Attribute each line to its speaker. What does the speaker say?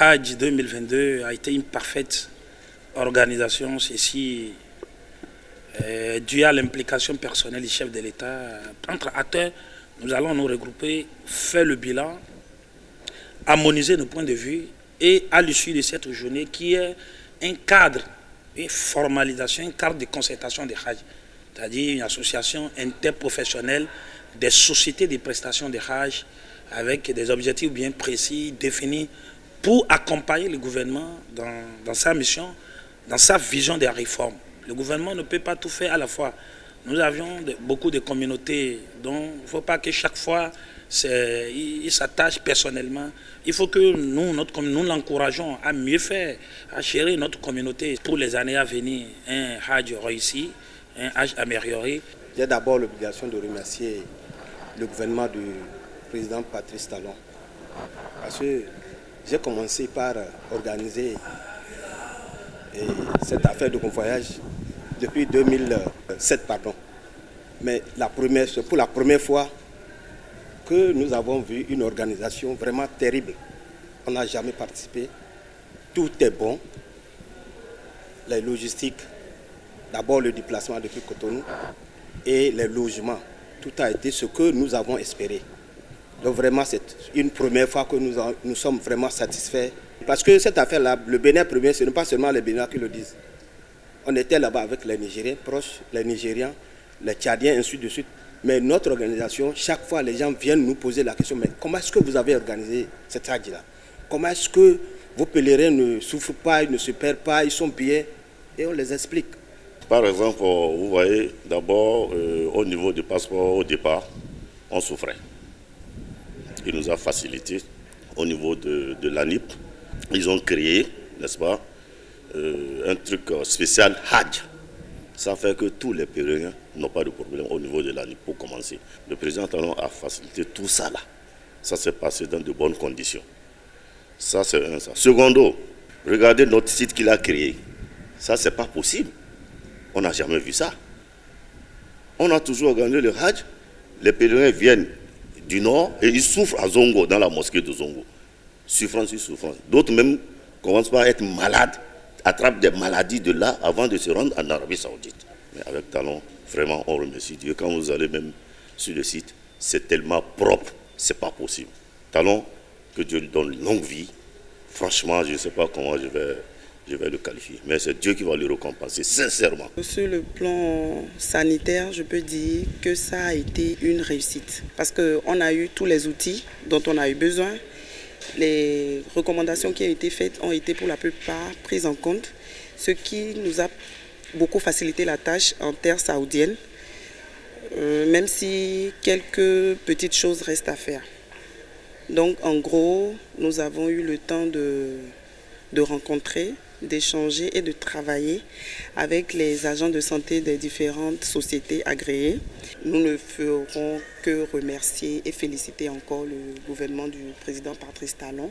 Speaker 1: Hajj 2022 a été une parfaite organisation, ceci dû à l'implication personnelle du chef de l'État. Entre acteurs, nous allons nous regrouper, faire le bilan, harmoniser nos points de vue et à l'issue de cette journée qui est un cadre, une formalisation, un cadre de concertation des Hajj, c'est-à-dire une association interprofessionnelle des sociétés de prestations de Hajj avec des objectifs bien précis, définis pour accompagner le gouvernement dans sa mission, dans sa vision des réformes. Le gouvernement ne peut pas tout faire à la fois. Nous avions beaucoup de communautés, donc il ne faut pas que chaque fois il s'attache personnellement. Il faut que nous l'encourageons à mieux faire, à chérir notre communauté pour les années à venir. Un Hajj réussi, un Hajj amélioré.
Speaker 2: J'ai d'abord l'obligation de remercier le gouvernement du président Patrice Talon. Parce que j'ai commencé par organiser cette affaire de convoyage depuis 2007. Mais c'est pour la première fois que nous avons vu une organisation vraiment terrible. On n'a jamais participé. Tout est bon. Les logistiques, d'abord le déplacement depuis Cotonou et les logements. Tout a été ce que nous avons espéré. Donc vraiment, c'est une première fois que nous sommes vraiment satisfaits. Parce que cette affaire-là, le Bénin premier, ce n'est pas seulement les Béninois qui le disent. On était là-bas avec les Nigériens proches, les Nigérians, les Tchadiens, ainsi de suite. Mais notre organisation, chaque fois, les gens viennent nous poser la question, mais comment est-ce que vous avez organisé cette Hajj-là? Comment est-ce que vos pèlerins ne souffrent pas, ils ne se perdent pas, ils sont bien? Et on les explique.
Speaker 3: Par exemple, vous voyez, d'abord, au niveau du passeport, au départ, on souffrait. Il nous a facilité au niveau de l'ANIP. Ils ont créé, n'est-ce pas, un truc spécial Hajj. Ça fait que tous les pèlerins n'ont pas de problème au niveau de l'ANIP pour commencer. Le président Talon a facilité tout ça là. Ça s'est passé dans de bonnes conditions. Ça, c'est un ça. Secondo, regardez notre site qu'il a créé. Ça, c'est pas possible. On n'a jamais vu ça. On a toujours organisé le Hajj. Les pèlerins viennent du nord et ils souffrent à Zongo, dans la mosquée de Zongo. Souffrance sur souffrance. D'autres même commencent par être malades, attrapent des maladies de là avant de se rendre en Arabie Saoudite. Mais avec Talon, vraiment, on remercie Dieu. Quand vous allez même sur le site, c'est tellement propre, c'est pas possible. Talon, que Dieu lui donne longue vie. Franchement, je ne sais pas comment je vais le qualifier. Mais c'est Dieu qui va le récompenser, sincèrement.
Speaker 4: Sur le plan sanitaire, je peux dire que ça a été une réussite. Parce qu'on a eu tous les outils dont on a eu besoin. Les recommandations qui ont été faites ont été pour la plupart prises en compte. Ce qui nous a beaucoup facilité la tâche en terre saoudienne. Même si quelques petites choses restent à faire. Donc en gros, nous avons eu le temps de rencontrer, d'échanger et de travailler avec les agents de santé des différentes sociétés agréées. Nous ne ferons que remercier et féliciter encore le gouvernement du président Patrice Talon.